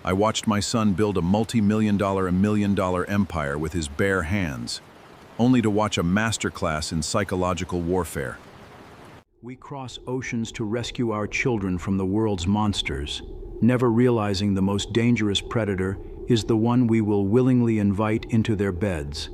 I watched my son build a multi-million-dollar and million-dollar empire with his bare hands, only to watch a masterclass in psychological warfare. We cross oceans to rescue our children from the world's monsters, never realizing the most dangerous predator is the one we will willingly invite into their beds.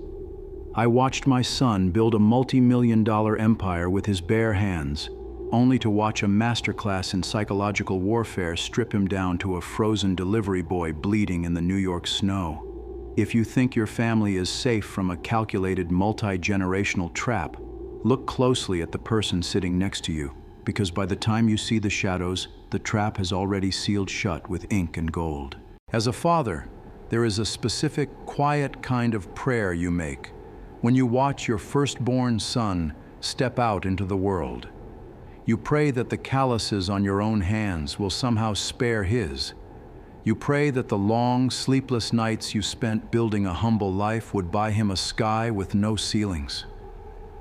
I watched my son build a multi-million-dollar empire with his bare hands, only to watch a masterclass in psychological warfare strip him down to a frozen delivery boy bleeding in the New York snow. If you think your family is safe from a calculated multi-generational trap, look closely at the person sitting next to you, because by the time you see the shadows, the trap has already sealed shut with ink and gold. As a father, there is a specific, quiet kind of prayer you make when you watch your firstborn son step out into the world. You pray that the calluses on your own hands will somehow spare his. You pray that the long, sleepless nights you spent building a humble life would buy him a sky with no ceilings.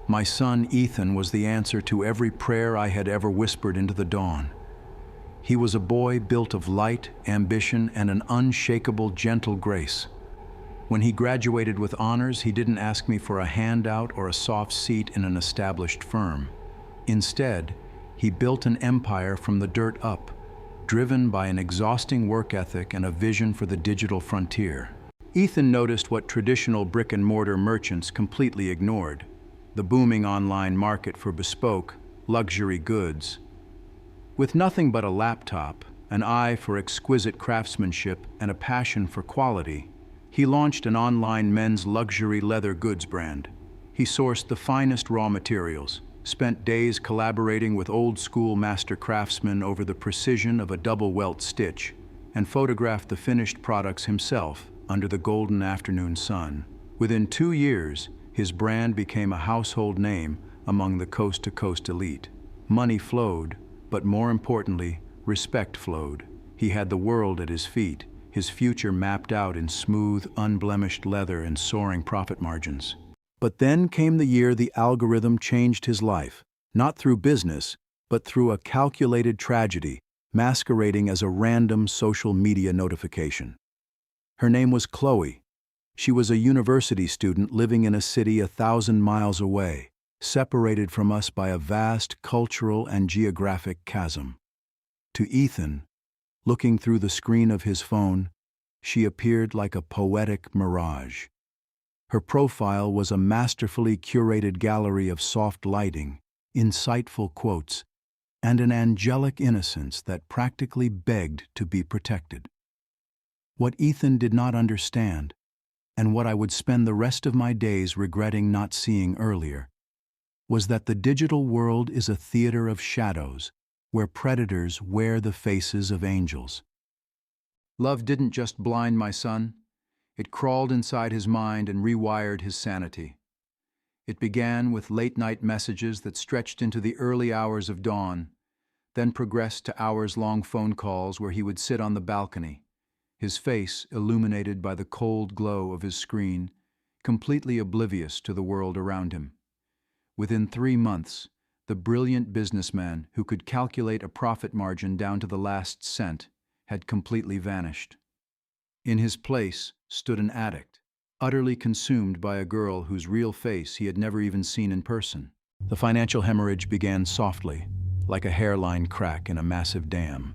My son Ethan was the answer to every prayer I had ever whispered into the dawn. He was a boy built of light, ambition, and an unshakable, gentle grace. When he graduated with honors, he didn't ask me for a handout or a soft seat in an established firm. Instead, he built an empire from the dirt up, driven by an exhausting work ethic and a vision for the digital frontier. Ethan noticed what traditional brick-and-mortar merchants completely ignored: the booming online market for bespoke, luxury goods. With nothing but a laptop, an eye for exquisite craftsmanship, and a passion for quality, he launched an online men's luxury leather goods brand. He sourced the finest raw materials, spent days collaborating with old-school master craftsmen over the precision of a double-welt stitch, and photographed the finished products himself under the golden afternoon sun. Within 2 years, his brand became a household name among the coast-to-coast elite. Money flowed, but more importantly, respect flowed. He had the world at his feet, his future mapped out in smooth, unblemished leather and soaring profit margins. But then came the year the algorithm changed his life, not through business, but through a calculated tragedy, masquerading as a random social media notification. Her name was Chloe. She was a university student living in a city 1,000 miles away, separated from us by a vast cultural and geographic chasm. To Ethan, looking through the screen of his phone, she appeared like a poetic mirage. Her profile was a masterfully curated gallery of soft lighting, insightful quotes, and an angelic innocence that practically begged to be protected. What Ethan did not understand, and what I would spend the rest of my days regretting not seeing earlier, was that the digital world is a theater of shadows, where predators wear the faces of angels. Love didn't just blind my son. It crawled inside his mind and rewired his sanity. It began with late-night messages that stretched into the early hours of dawn, then progressed to hours-long phone calls where he would sit on the balcony, his face illuminated by the cold glow of his screen, completely oblivious to the world around him. Within 3 months, the brilliant businessman who could calculate a profit margin down to the last cent had completely vanished. In his place stood an addict, utterly consumed by a girl whose real face he had never even seen in person. The financial hemorrhage began softly, like a hairline crack in a massive dam.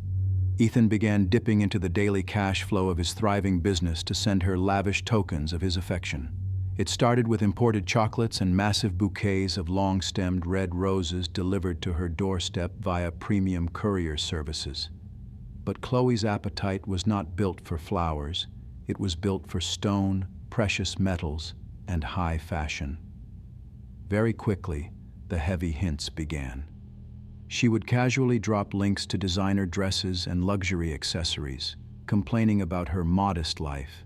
Ethan began dipping into the daily cash flow of his thriving business to send her lavish tokens of his affection. It started with imported chocolates and massive bouquets of long-stemmed red roses delivered to her doorstep via premium courier services. But Chloe's appetite was not built for flowers. It was built for stone, precious metals, and high fashion. Very quickly, the heavy hints began. She would casually drop links to designer dresses and luxury accessories, complaining about her modest life,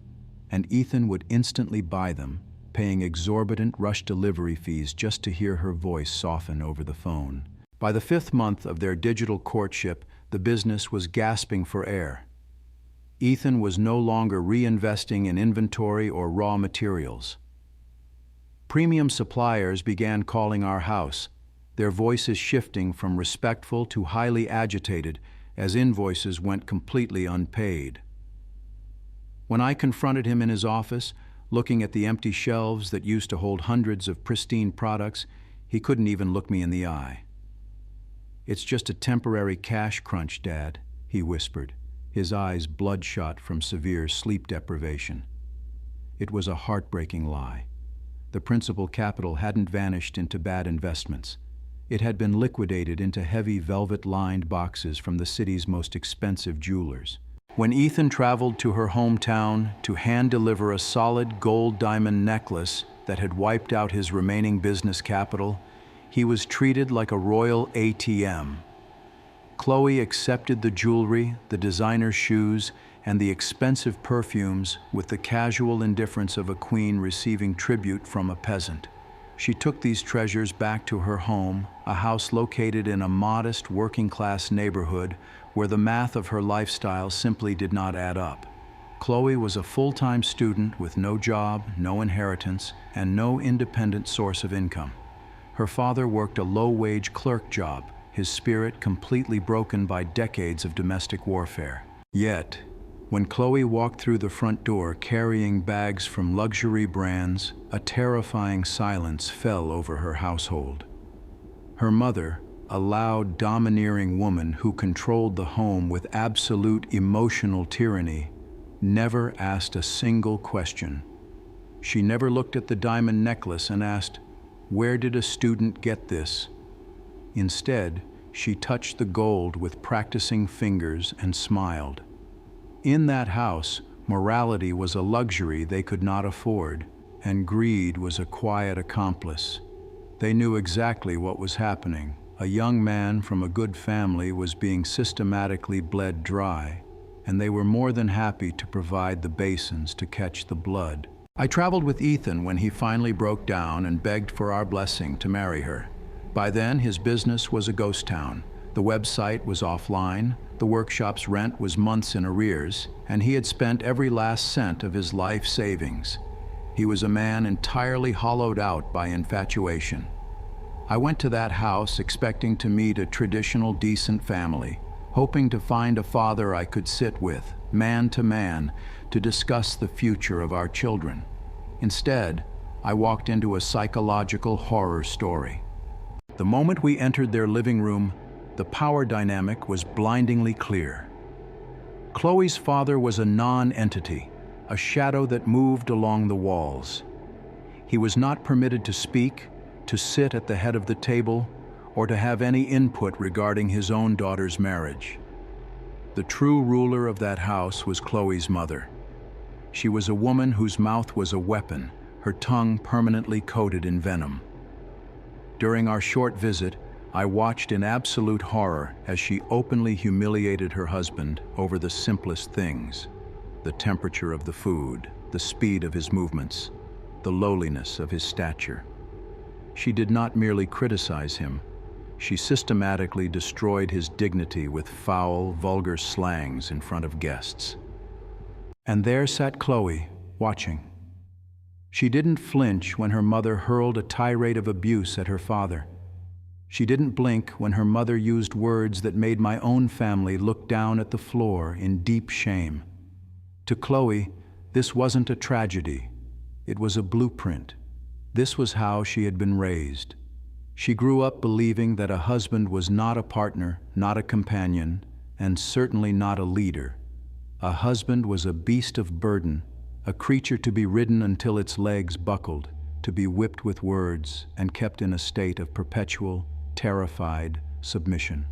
and Ethan would instantly buy them, paying exorbitant rush delivery fees just to hear her voice soften over the phone. By the 5th month of their digital courtship, the business was gasping for air. Ethan was no longer reinvesting in inventory or raw materials. Premium suppliers began calling our house, their voices shifting from respectful to highly agitated as invoices went completely unpaid. When I confronted him in his office, looking at the empty shelves that used to hold hundreds of pristine products, he couldn't even look me in the eye. "It's just a temporary cash crunch, Dad," he whispered, his eyes bloodshot from severe sleep deprivation. It was a heartbreaking lie. The principal capital hadn't vanished into bad investments. It had been liquidated into heavy velvet-lined boxes from the city's most expensive jewelers. When Ethan traveled to her hometown to hand-deliver a solid gold diamond necklace that had wiped out his remaining business capital, he was treated like a royal ATM. Chloe accepted the jewelry, the designer shoes, and the expensive perfumes with the casual indifference of a queen receiving tribute from a peasant. She took these treasures back to her home, a house located in a modest working-class neighborhood where the math of her lifestyle simply did not add up. Chloe was a full-time student with no job, no inheritance, and no independent source of income. Her father worked a low-wage clerk job, his spirit completely broken by decades of domestic warfare. Yet, when Chloe walked through the front door carrying bags from luxury brands, a terrifying silence fell over her household. Her mother, a loud, domineering woman who controlled the home with absolute emotional tyranny, never asked a single question. She never looked at the diamond necklace and asked, "Where did a student get this?" Instead, she touched the gold with practicing fingers and smiled. In that house, morality was a luxury they could not afford, and greed was a quiet accomplice. They knew exactly what was happening. A young man from a good family was being systematically bled dry, and they were more than happy to provide the basins to catch the blood. I traveled with Ethan when he finally broke down and begged for our blessing to marry her. By then, his business was a ghost town. The website was offline, the workshop's rent was months in arrears, and he had spent every last cent of his life savings. He was a man entirely hollowed out by infatuation. I went to that house expecting to meet a traditional, decent family, hoping to find a father I could sit with, man to man, to discuss the future of our children. Instead, I walked into a psychological horror story. The moment we entered their living room, the power dynamic was blindingly clear. Chloe's father was a non-entity, a shadow that moved along the walls. He was not permitted to speak, to sit at the head of the table, or to have any input regarding his own daughter's marriage. The true ruler of that house was Chloe's mother. She was a woman whose mouth was a weapon, her tongue permanently coated in venom. During our short visit, I watched in absolute horror as she openly humiliated her husband over the simplest things: the temperature of the food, the speed of his movements, the lowliness of his stature. She did not merely criticize him, she systematically destroyed his dignity with foul, vulgar slangs in front of guests. And there sat Chloe, watching. She didn't flinch when her mother hurled a tirade of abuse at her father. She didn't blink when her mother used words that made my own family look down at the floor in deep shame. To Chloe, this wasn't a tragedy. It was a blueprint. This was how she had been raised. She grew up believing that a husband was not a partner, not a companion, and certainly not a leader. A husband was a beast of burden, a creature to be ridden until its legs buckled, to be whipped with words and kept in a state of perpetual, terrified submission.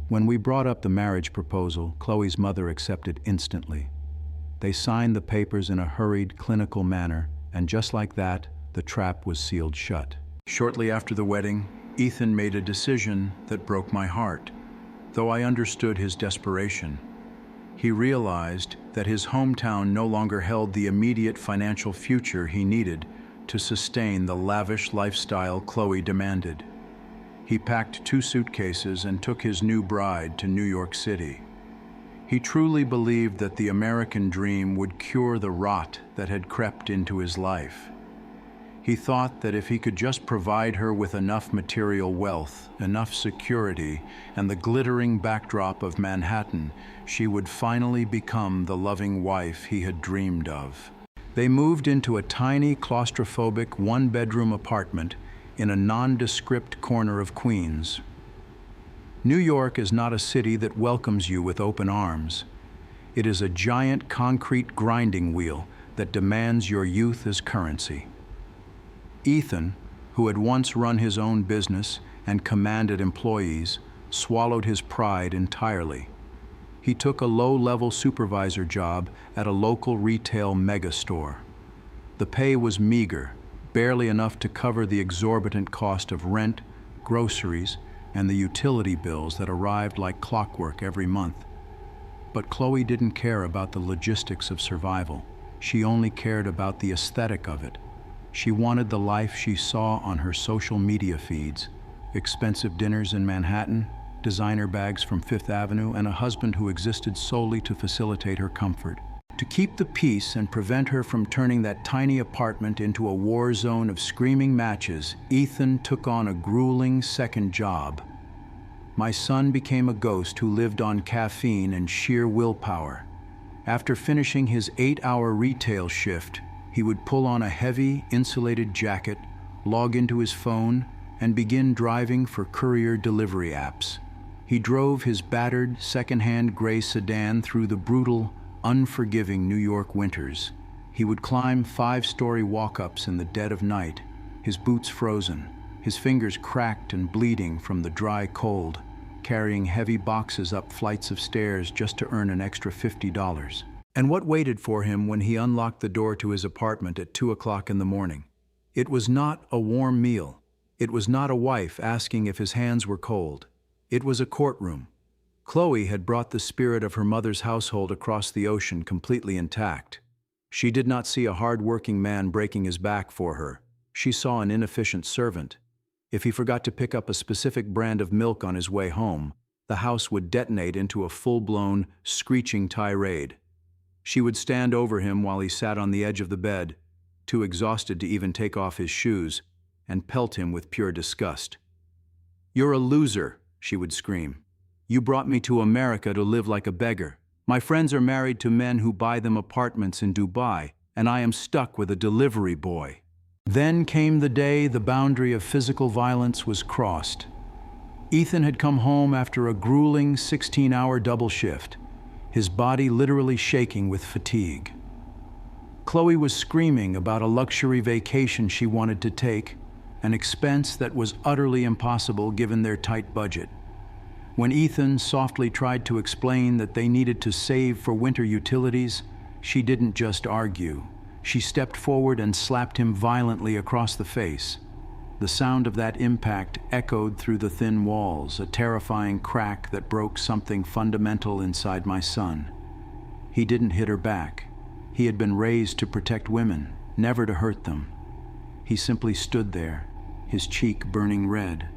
When we brought up the marriage proposal, Chloe's mother accepted instantly. They signed the papers in a hurried, clinical manner, and just like that, the trap was sealed shut. Shortly after the wedding, Ethan made a decision that broke my heart. Though I understood his desperation, he realized that his hometown no longer held the immediate financial future he needed to sustain the lavish lifestyle Chloe demanded. He packed 2 suitcases and took his new bride to New York City. He truly believed that the American dream would cure the rot that had crept into his life. He thought that if he could just provide her with enough material wealth, enough security, and the glittering backdrop of Manhattan, she would finally become the loving wife he had dreamed of. They moved into a tiny, claustrophobic, one-bedroom apartment in a nondescript corner of Queens. New York is not a city that welcomes you with open arms. It is a giant concrete grinding wheel that demands your youth as currency. Ethan, who had once run his own business and commanded employees, swallowed his pride entirely. He took a low-level supervisor job at a local retail megastore. The pay was meager, barely enough to cover the exorbitant cost of rent, groceries, and the utility bills that arrived like clockwork every month. But Chloe didn't care about the logistics of survival. She only cared about the aesthetic of it. She wanted the life she saw on her social media feeds: expensive dinners in Manhattan, designer bags from Fifth Avenue, and a husband who existed solely to facilitate her comfort. To keep the peace and prevent her from turning that tiny apartment into a war zone of screaming matches, Ethan took on a grueling second job. My son became a ghost who lived on caffeine and sheer willpower. After finishing his 8-hour retail shift, he would pull on a heavy, insulated jacket, log into his phone, and begin driving for courier delivery apps. He drove his battered, second-hand gray sedan through the brutal, unforgiving New York winters. He would climb 5-story walk-ups in the dead of night, his boots frozen, his fingers cracked and bleeding from the dry cold, carrying heavy boxes up flights of stairs just to earn an extra $50. And what waited for him when he unlocked the door to his apartment at 2 o'clock in the morning? It was not a warm meal. It was not a wife asking if his hands were cold. It was a courtroom. Chloe had brought the spirit of her mother's household across the ocean completely intact. She did not see a hard-working man breaking his back for her. She saw an inefficient servant. If he forgot to pick up a specific brand of milk on his way home, the house would detonate into a full-blown, screeching tirade. She would stand over him while he sat on the edge of the bed, too exhausted to even take off his shoes, and pelt him with pure disgust. "You're a loser," she would scream. "You brought me to America to live like a beggar. My friends are married to men who buy them apartments in Dubai, and I am stuck with a delivery boy." Then came the day the boundary of physical violence was crossed. Ethan had come home after a grueling 16-hour double shift, his body literally shaking with fatigue. Chloe was screaming about a luxury vacation she wanted to take, an expense that was utterly impossible given their tight budget. When Ethan softly tried to explain that they needed to save for winter utilities, she didn't just argue. She stepped forward and slapped him violently across the face. The sound of that impact echoed through the thin walls, a terrifying crack that broke something fundamental inside my son. He didn't hit her back. He had been raised to protect women, never to hurt them. He simply stood there, his cheek burning red,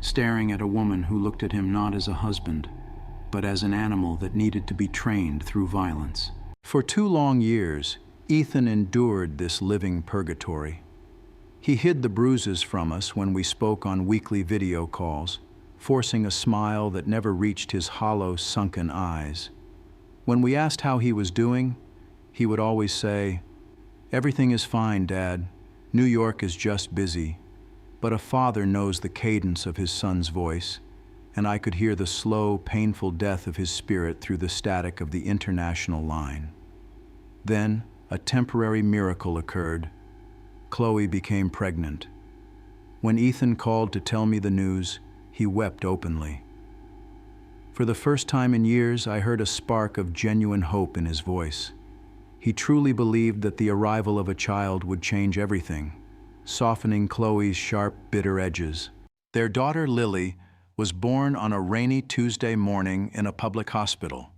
staring at a woman who looked at him not as a husband, but as an animal that needed to be trained through violence. For 2 long years, Ethan endured this living purgatory. He hid the bruises from us when we spoke on weekly video calls, forcing a smile that never reached his hollow, sunken eyes. When we asked how he was doing, he would always say, "Everything is fine, Dad. New York is just busy." But a father knows the cadence of his son's voice, and I could hear the slow, painful death of his spirit through the static of the international line. Then, a temporary miracle occurred. Chloe became pregnant. When Ethan called to tell me the news, he wept openly. For the first time in years, I heard a spark of genuine hope in his voice. He truly believed that the arrival of a child would change everything, softening Chloe's sharp, bitter edges. Their daughter, Lily, was born on a rainy Tuesday morning in a public hospital.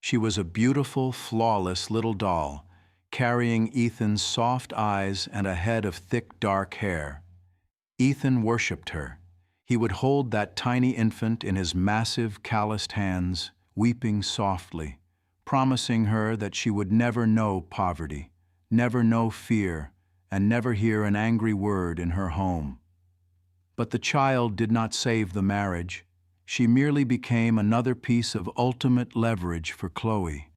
She was a beautiful, flawless little doll, carrying Ethan's soft eyes and a head of thick, dark hair. Ethan worshipped her. He would hold that tiny infant in his massive, calloused hands, weeping softly, promising her that she would never know poverty, never know fear, and never hear an angry word in her home. But the child did not save the marriage. She merely became another piece of ultimate leverage for Chloe.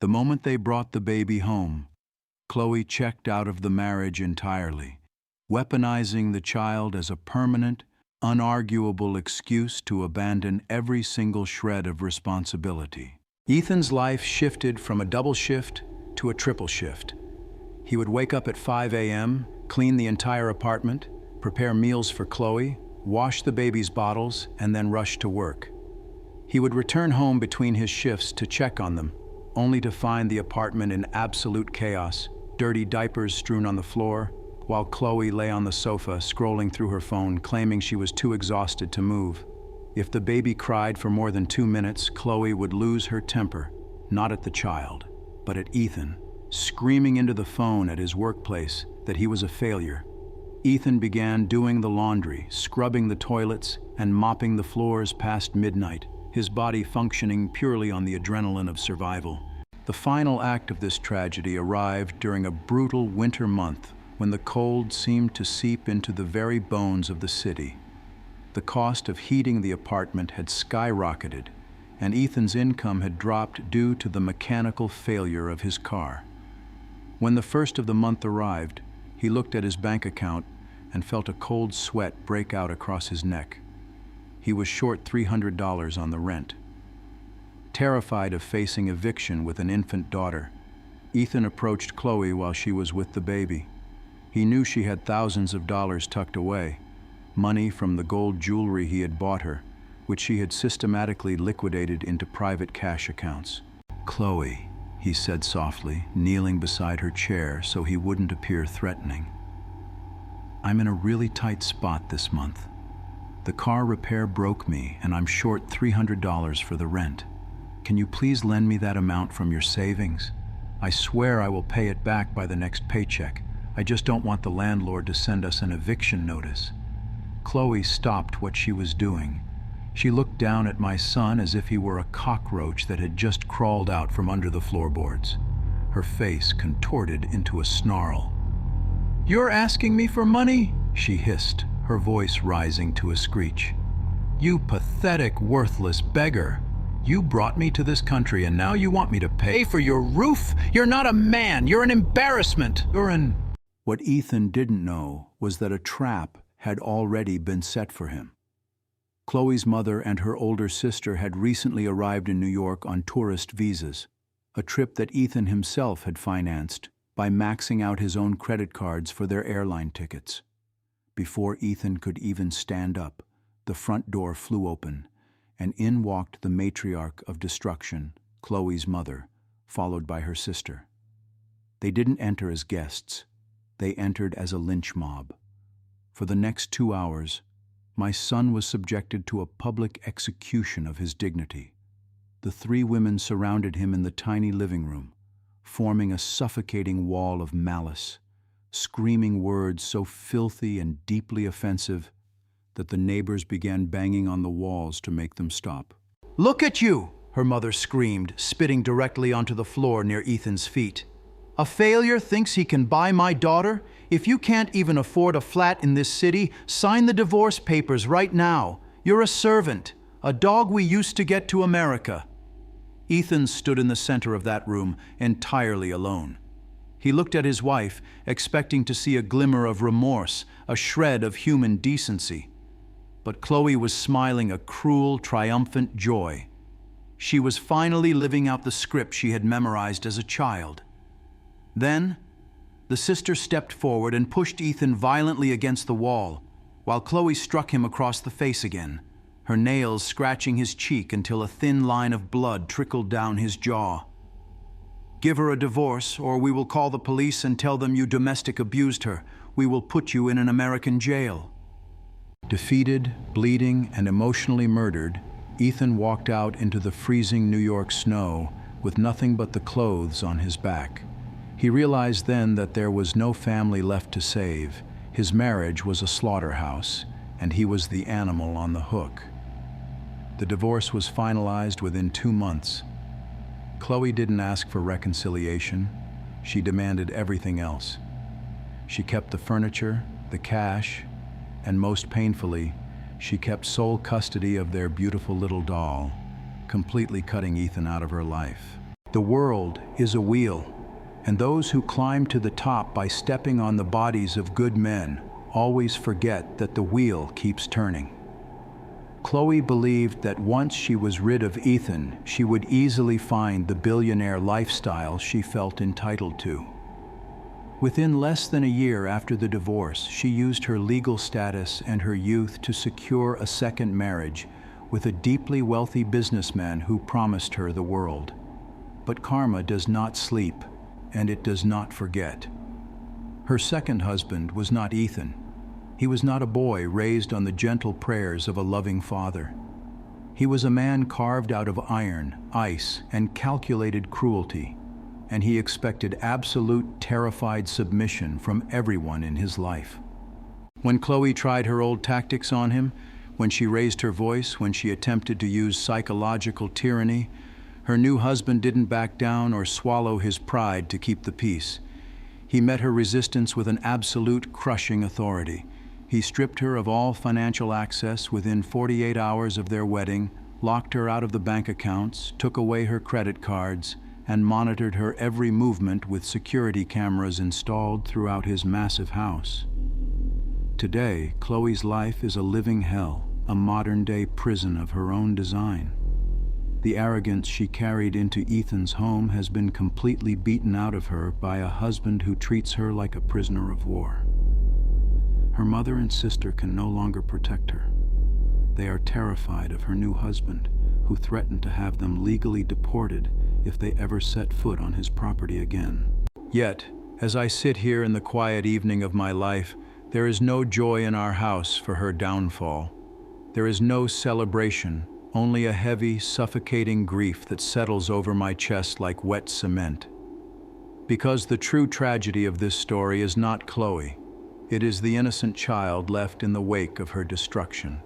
The moment they brought the baby home, Chloe checked out of the marriage entirely, weaponizing the child as a permanent, unarguable excuse to abandon every single shred of responsibility. Ethan's life shifted from a double shift to a triple shift. He would wake up at 5 a.m., clean the entire apartment, prepare meals for Chloe, wash the baby's bottles, and then rush to work. He would return home between his shifts to check on them, only to find the apartment in absolute chaos, dirty diapers strewn on the floor, while Chloe lay on the sofa scrolling through her phone, claiming she was too exhausted to move. If the baby cried for more than 2 minutes, Chloe would lose her temper, not at the child, but at Ethan, screaming into the phone at his workplace that he was a failure. Ethan began doing the laundry, scrubbing the toilets, and mopping the floors past midnight, his body functioning purely on the adrenaline of survival. The final act of this tragedy arrived during a brutal winter month when the cold seemed to seep into the very bones of the city. The cost of heating the apartment had skyrocketed, and Ethan's income had dropped due to the mechanical failure of his car. When the first of the month arrived, he looked at his bank account and felt a cold sweat break out across his neck. He was short $300 on the rent. Terrified of facing eviction with an infant daughter, Ethan approached Chloe while she was with the baby. He knew she had thousands of dollars tucked away, money from the gold jewelry he had bought her, which she had systematically liquidated into private cash accounts. "Chloe," he said softly, kneeling beside her chair so he wouldn't appear threatening. "I'm in a really tight spot this month. The car repair broke me and I'm short $300 for the rent. Can you please lend me that amount from your savings? I swear I will pay it back by the next paycheck. I just don't want the landlord to send us an eviction notice." Chloe stopped what she was doing. She looked down at my son as if he were a cockroach that had just crawled out from under the floorboards. Her face contorted into a snarl. "You're asking me for money?" she hissed, her voice rising to a screech. "You pathetic, worthless beggar. You brought me to this country and now you want me to pay for your roof? You're not a man. You're an embarrassment. You're an..." What Ethan didn't know was that a trap had already been set for him. Chloe's mother and her older sister had recently arrived in New York on tourist visas, a trip that Ethan himself had financed by maxing out his own credit cards for their airline tickets. Before Ethan could even stand up, the front door flew open, and in walked the matriarch of destruction, Chloe's mother, followed by her sister. They didn't enter as guests. They entered as a lynch mob. For the next 2 hours, my son was subjected to a public execution of his dignity. The 3 women surrounded him in the tiny living room, forming a suffocating wall of malice, screaming words so filthy and deeply offensive that the neighbors began banging on the walls to make them stop. "Look at you!" her mother screamed, spitting directly onto the floor near Ethan's feet. "A failure thinks he can buy my daughter? If you can't even afford a flat in this city, sign the divorce papers right now. You're a servant, a dog we used to get to America." Ethan stood in the center of that room, entirely alone. He looked at his wife, expecting to see a glimmer of remorse, a shred of human decency. But Chloe was smiling a cruel, triumphant joy. She was finally living out the script she had memorized as a child. Then, the sister stepped forward and pushed Ethan violently against the wall, while Chloe struck him across the face again, her nails scratching his cheek until a thin line of blood trickled down his jaw. "Give her a divorce, or we will call the police and tell them you domestic abused her. We will put you in an American jail." Defeated, bleeding, and emotionally murdered, Ethan walked out into the freezing New York snow with nothing but the clothes on his back. He realized then that there was no family left to save. His marriage was a slaughterhouse, and he was the animal on the hook. The divorce was finalized within 2 months. Chloe didn't ask for reconciliation. She demanded everything else. She kept the furniture, the cash, and most painfully, she kept sole custody of their beautiful little doll, completely cutting Ethan out of her life. The world is a wheel, and those who climb to the top by stepping on the bodies of good men always forget that the wheel keeps turning. Chloe believed that once she was rid of Ethan, she would easily find the billionaire lifestyle she felt entitled to. Within less than a year after the divorce, she used her legal status and her youth to secure a second marriage with a deeply wealthy businessman who promised her the world. But karma does not sleep, and it does not forget. Her second husband was not Ethan. He was not a boy raised on the gentle prayers of a loving father. He was a man carved out of iron, ice, and calculated cruelty, and he expected absolute, terrified submission from everyone in his life. When Chloe tried her old tactics on him, when she raised her voice, when she attempted to use psychological tyranny, her new husband didn't back down or swallow his pride to keep the peace. He met her resistance with an absolute, crushing authority. He stripped her of all financial access within 48 hours of their wedding, locked her out of the bank accounts, took away her credit cards, and monitored her every movement with security cameras installed throughout his massive house. Today, Chloe's life is a living hell, a modern-day prison of her own design. The arrogance she carried into Ethan's home has been completely beaten out of her by a husband who treats her like a prisoner of war. Her mother and sister can no longer protect her. They are terrified of her new husband, who threatened to have them legally deported if they ever set foot on his property again. Yet, as I sit here in the quiet evening of my life, there is no joy in our house for her downfall. There is no celebration, only a heavy, suffocating grief that settles over my chest like wet cement. Because the true tragedy of this story is not Chloe. It is the innocent child left in the wake of her destruction.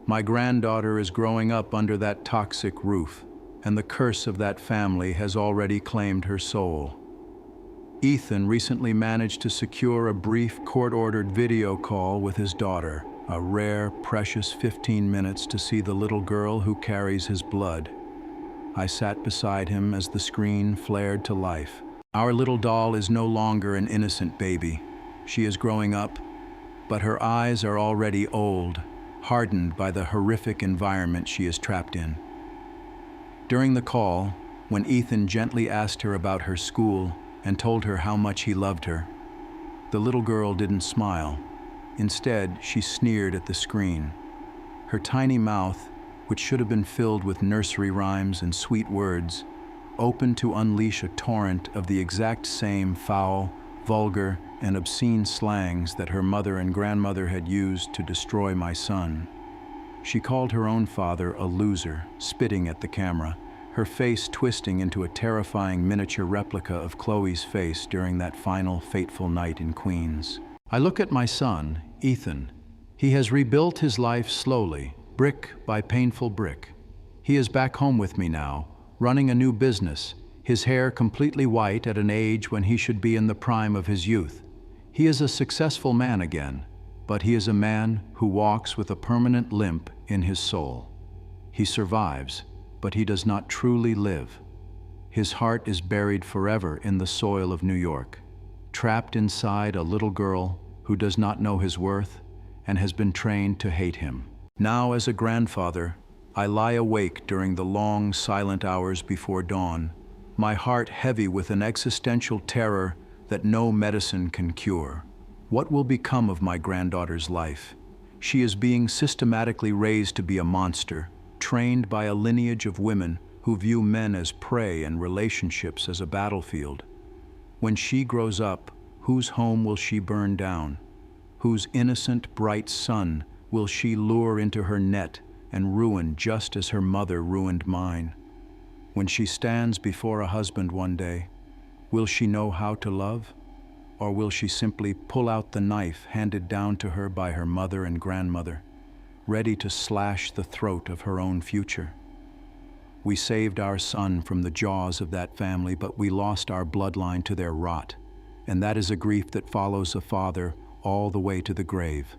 My granddaughter is growing up under that toxic roof, and the curse of that family has already claimed her soul. Ethan recently managed to secure a brief court-ordered video call with his daughter, a rare, precious 15 minutes to see the little girl who carries his blood. I sat beside him as the screen flared to life. Our little doll is no longer an innocent baby. She is growing up, but her eyes are already old, hardened by the horrific environment she is trapped in. During the call, when Ethan gently asked her about her school and told her how much he loved her, the little girl didn't smile. Instead, she sneered at the screen. Her tiny mouth, which should have been filled with nursery rhymes and sweet words, opened to unleash a torrent of the exact same foul, vulgar, and obscene slangs that her mother and grandmother had used to destroy my son. She called her own father a loser, spitting at the camera, her face twisting into a terrifying miniature replica of Chloe's face during that final fateful night in Queens. I look at my son, Ethan. He has rebuilt his life slowly, brick by painful brick. He is back home with me now, running a new business, his hair completely white at an age when he should be in the prime of his youth. He is a successful man again, but he is a man who walks with a permanent limp in his soul. He survives, but he does not truly live. His heart is buried forever in the soil of New York, trapped inside a little girl who does not know his worth and has been trained to hate him. Now, as a grandfather, I lie awake during the long, silent hours before dawn, my heart heavy with an existential terror that no medicine can cure. What will become of my granddaughter's life? She is being systematically raised to be a monster, trained by a lineage of women who view men as prey and relationships as a battlefield. When she grows up, whose home will she burn down? Whose innocent, bright son will she lure into her net and ruin just as her mother ruined mine? When she stands before a husband one day, will she know how to love? Or will she simply pull out the knife handed down to her by her mother and grandmother, ready to slash the throat of her own future? We saved our son from the jaws of that family, but we lost our bloodline to their rot. and that is a grief that follows a father all the way to the grave.